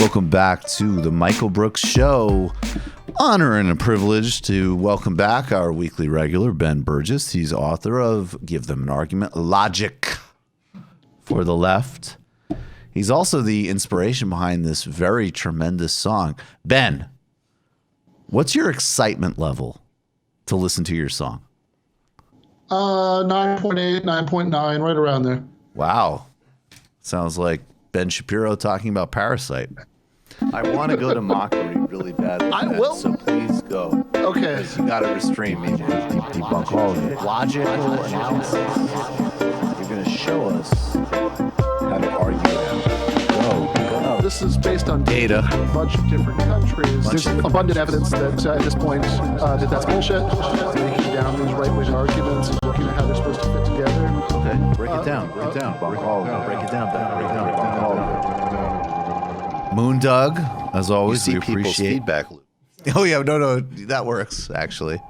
Welcome back to the Michael Brooks Show. Honor and a privilege to welcome back our weekly regular, Ben Burgis. He's author of Give Them an Argument, Logic for the Left. He's also the inspiration behind this very tremendous song. Ben, what's your excitement level to listen to your song? 9.8, 9.9, right around there. Wow. Sounds like Ben Shapiro talking about Parasite. I want to go to Mockery really badly. I will. So please go. Okay. You got to restrain me. Debunk all of it. Logical analysis. You're going to show us how to argue that. Go. This is based on data. A bunch of different countries. There's abundant evidence that at this point that's bullshit. Breaking down these right-wing arguments and looking at how they're supposed to fit together. Okay, break it down. Break it down. Break it down. Break it down. Moondog, as always, we appreciate feedback loop. Oh yeah, no, that works actually.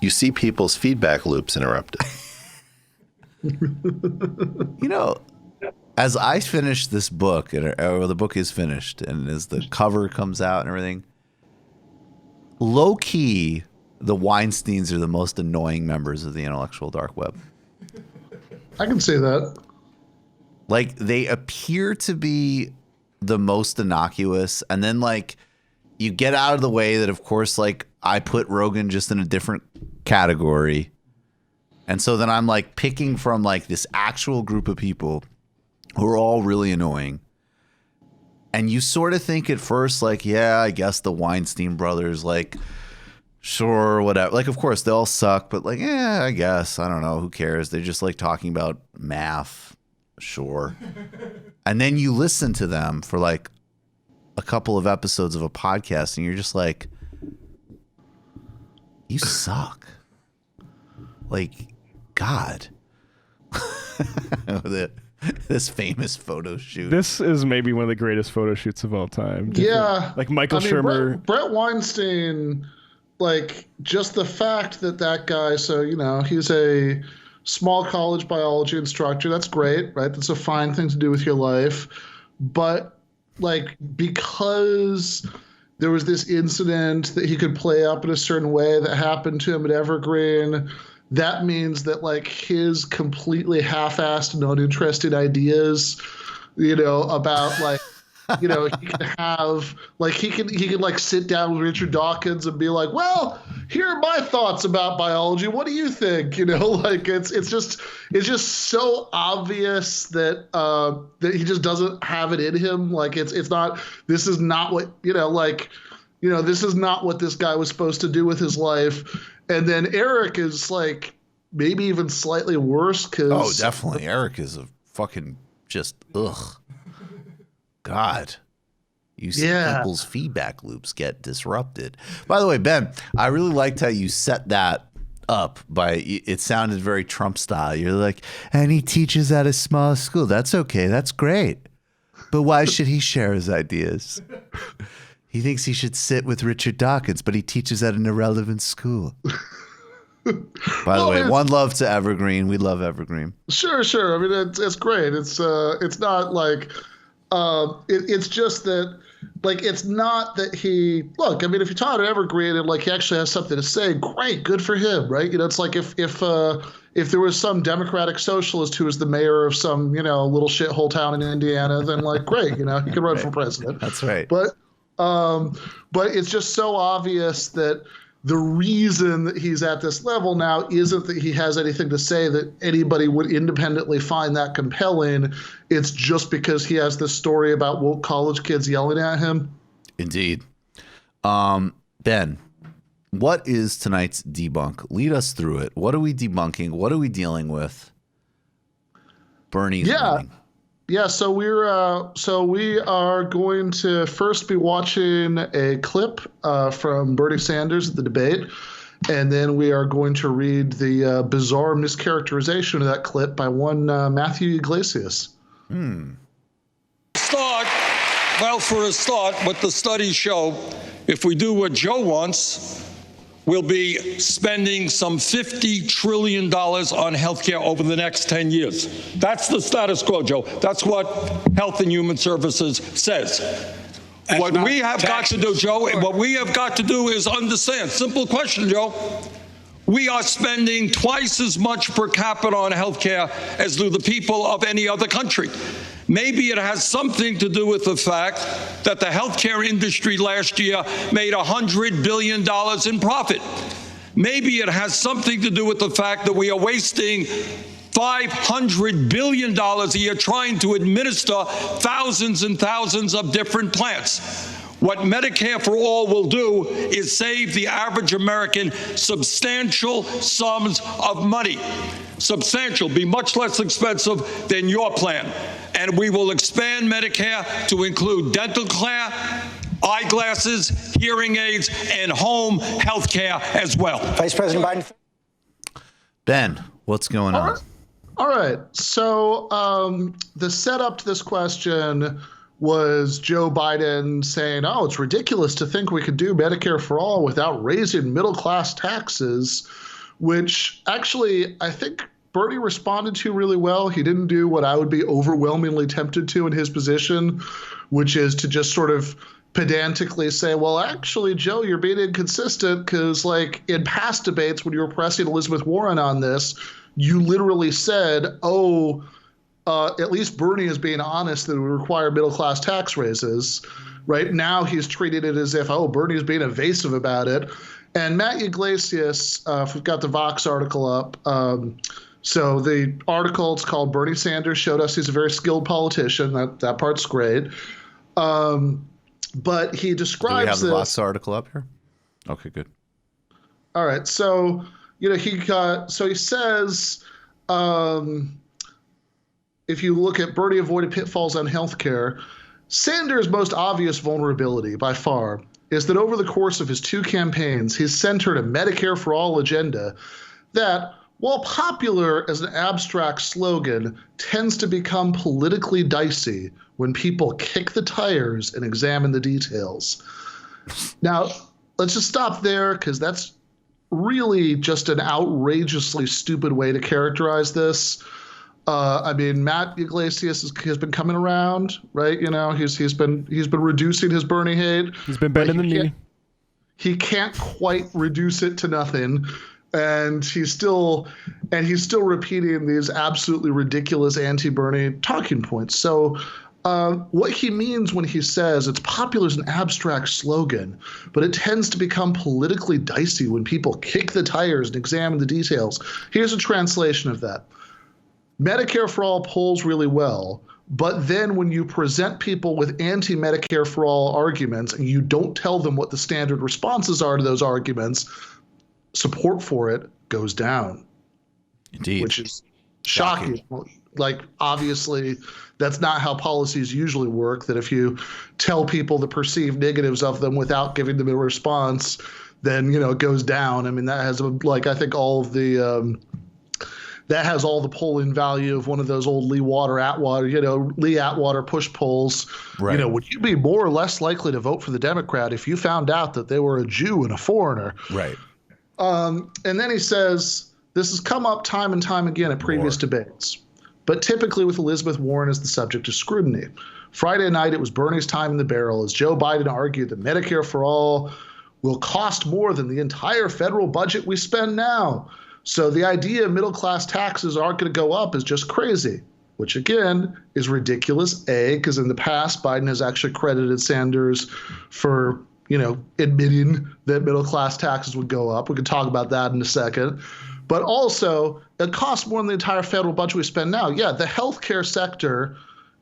You see people's feedback loops interrupted. You know, as I finish this book, or the book is finished, and as the cover comes out and everything, low key, the Weinsteins are the most annoying members of the intellectual dark web. I can say that. Like, they appear to be the most innocuous, and then like you get out of the way that, of course, like I put Rogan just in a different category, and so then I'm like picking from like this actual group of people who are all really annoying, and you sort of think at first like, yeah, I guess the Weinstein brothers, like, sure, whatever, like of course they all suck, but like, yeah, I guess, I don't know, who cares, they're just like talking about math. Sure. And then you listen to them for like a couple of episodes of a podcast and you're just like, you suck. Like, God. This famous photo shoot. This is maybe one of the greatest photo shoots of all time. Yeah. Like Michael Shermer. Brett Weinstein, like just the fact that guy, so, you know, he's a small college biology instructor. That's great, right? That's a fine thing to do with your life. But like, because there was this incident that he could play up in a certain way that happened to him at Evergreen, that means that like his completely half-assed and uninterested ideas, you know, about like, you know, he can have like he can like sit down with Richard Dawkins and be like, well, here are my thoughts about biology. What do you think? You know, like it's just so obvious that that he just doesn't have it in him. Like it's not, this is not what, you know, like, you know, this is not what this guy was supposed to do with his life. And then Eric is like maybe even slightly worse because oh, definitely Eric is a fucking just ugh. God, you see people's feedback loops get disrupted. By the way, Ben, I really liked how you set that up by, it sounded very Trump style. You're like, and he teaches at a small school. That's okay. That's great. But why should he share his ideas? He thinks he should sit with Richard Dawkins, but he teaches at an irrelevant school. By the way, one love to Evergreen. We love Evergreen. Sure. I mean, it's great. It's not like, it's just that, like, it's not that he, look, I mean, if you taught at Evergreen and, like, he actually has something to say, great, good for him, right? You know, it's like if there was some democratic socialist who was the mayor of some, you know, little shithole town in Indiana, then, like, great, you know, he could run for president. That's right. But it's just so obvious that the reason that he's at this level now isn't that he has anything to say that anybody would independently find that compelling. It's just because he has this story about woke college kids yelling at him. Indeed. Ben, what is tonight's debunk? Lead us through it. What are we debunking? What are we dealing with? Bernie's winning. Yeah, so we are going to first be watching a clip from Bernie Sanders at the debate, and then we are going to read the bizarre mischaracterization of that clip by one Matthew Yglesias. Well, for a start, what the studies show, if we do what Joe wants, will be spending some $50 trillion on healthcare over the next 10 years. That's the status quo, Joe. That's what Health and Human Services says. What we have got to do, Joe, what we have got to do is understand. Simple question, Joe. We are spending twice as much per capita on healthcare as do the people of any other country. Maybe it has something to do with the fact that the healthcare industry last year made $100 billion in profit. Maybe it has something to do with the fact that we are wasting $500 billion a year trying to administer thousands and thousands of different plans. What Medicare for All will do is save the average American substantial sums of money. Substantial, be much less expensive than your plan. And we will expand Medicare to include dental care, eyeglasses, hearing aids, and home health care as well. Vice President Biden. Ben, what's going on? All right. So the setup to this question was Joe Biden saying, oh, it's ridiculous to think we could do Medicare for all without raising middle-class taxes, which actually I think Bernie responded to really well. He didn't do what I would be overwhelmingly tempted to in his position, which is to just sort of pedantically say, well, actually, Joe, you're being inconsistent because, like, in past debates when you were pressing Elizabeth Warren on this, you literally said, at least Bernie is being honest that it would require middle-class tax raises. Right now, he's treating it as if, Bernie is being evasive about it. And Matt Yglesias, if we've got the Vox article up, so the article, it's called Bernie Sanders Showed Us He's a Very Skilled Politician. That part's great. But he describes Do we have the this. Vox article up here? Okay, good. All right. So, he says, if you look at Bernie avoided pitfalls on healthcare, Sanders' most obvious vulnerability by far is that over the course of his two campaigns, he's centered a Medicare for all agenda that, while popular as an abstract slogan, tends to become politically dicey when people kick the tires and examine the details. Now, let's just stop there because that's really just an outrageously stupid way to characterize this. Matt Yglesias has been coming around, right? He's been reducing his Bernie hate. He's been bending the knee. He can't quite reduce it to nothing, and he's still repeating these absolutely ridiculous anti-Bernie talking points. So what he means when he says it's popular as an abstract slogan, but it tends to become politically dicey when people kick the tires and examine the details. Here's a translation of that. Medicare for all polls really well, but then when you present people with anti-Medicare for all arguments and you don't tell them what the standard responses are to those arguments, support for it goes down. Indeed. Which is shocking. Like, obviously, that's not how policies usually work, that if you tell people the perceived negatives of them without giving them a response, then, it goes down. I mean, that has, I think all of the that has all the polling value of one of those old Lee Atwater push polls. Right. Would you be more or less likely to vote for the Democrat if you found out that they were a Jew and a foreigner? Right. And then he says, this has come up time and time again at previous debates, but typically with Elizabeth Warren as the subject of scrutiny. Friday night, it was Bernie's time in the barrel as Joe Biden argued that Medicare for all will cost more than the entire federal budget we spend now. So the idea middle-class taxes aren't going to go up is just crazy, which again is ridiculous, because in the past, Biden has actually credited Sanders for, admitting that middle-class taxes would go up. We could talk about that in a second. But also, it costs more than the entire federal budget we spend now. Yeah, the healthcare sector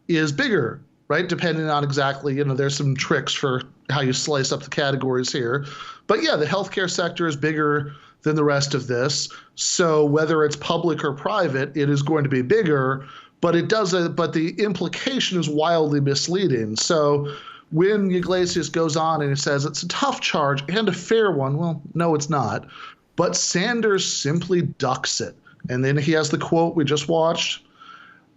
is bigger, right? Depending on exactly, there's some tricks for how you slice up the categories here. But yeah, the healthcare sector is bigger than the rest of this. So whether it's public or private, it is going to be bigger, but the implication is wildly misleading. So when Yglesias goes on and he says it's a tough charge and a fair one, well, no, it's not. But Sanders simply ducks it. And then he has the quote we just watched.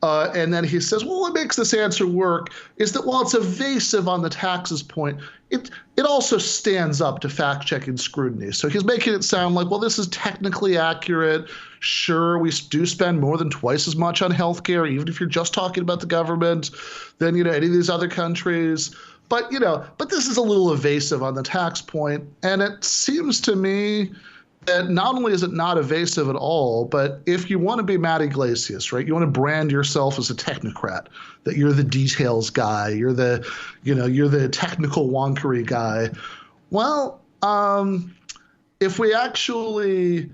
And then he says, well, what makes this answer work is that while it's evasive on the taxes point, it also stands up to fact-checking scrutiny. So he's making it sound like, well, this is technically accurate. Sure, we do spend more than twice as much on healthcare, even if you're just talking about the government, than, any of these other countries. But, but this is a little evasive on the tax point. And it seems to me that not only is it not evasive at all, but if you want to be Matt Yglesias, right, you want to brand yourself as a technocrat, that you're the details guy, you're the technical wonkery guy. Well, if we actually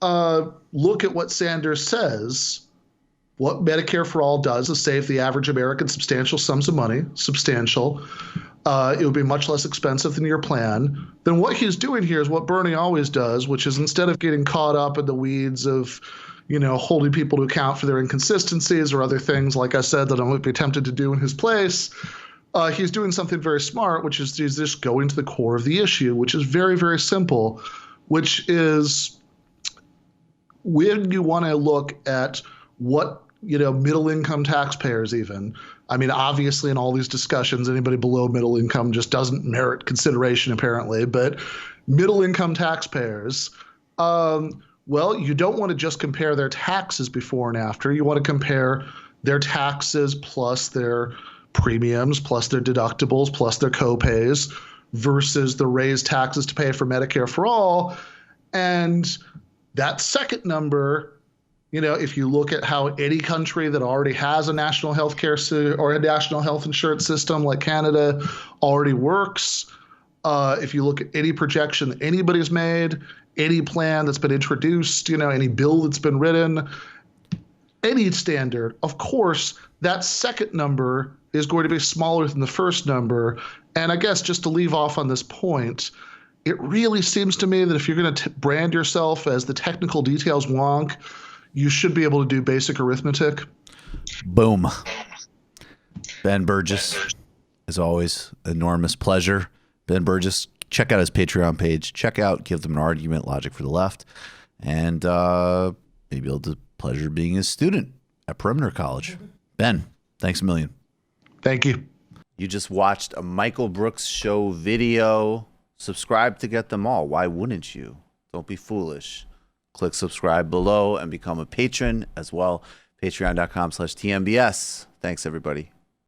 look at what Sanders says, what Medicare for All does is save the average American substantial sums of money, substantial. It would be much less expensive than your plan. Then what he's doing here is what Bernie always does, which is instead of getting caught up in the weeds of, holding people to account for their inconsistencies or other things, like I said, that I would be tempted to do in his place, he's doing something very smart, which is he's just going to the core of the issue, which is very, very simple, which is when you want to look at what middle income taxpayers even. I mean, obviously in all these discussions, anybody below middle income just doesn't merit consideration apparently, but middle income taxpayers, well, you don't want to just compare their taxes before and after. You want to compare their taxes plus their premiums, plus their deductibles, plus their copays versus the raised taxes to pay for Medicare for All. And that second number, if you look at how any country that already has a national health care or a national health insurance system like Canada already works, if you look at any projection that anybody's made, any plan that's been introduced, any bill that's been written, any standard, of course, that second number is going to be smaller than the first number. And I guess just to leave off on this point, it really seems to me that if you're going to brand yourself as the technical details wonk, you should be able to do basic arithmetic. Boom. Ben Burgis, as always, enormous pleasure. Ben Burgis, check out his Patreon page. Check out Give Them an Argument, Logic for the Left. And maybe you'll have the pleasure of being a student at Perimeter College. Ben, thanks a million. Thank you. You just watched a Michael Brooks show video. Subscribe to get them all. Why wouldn't you? Don't be foolish. Click subscribe below and become a patron as well. Patreon.com/TMBS. Thanks, everybody.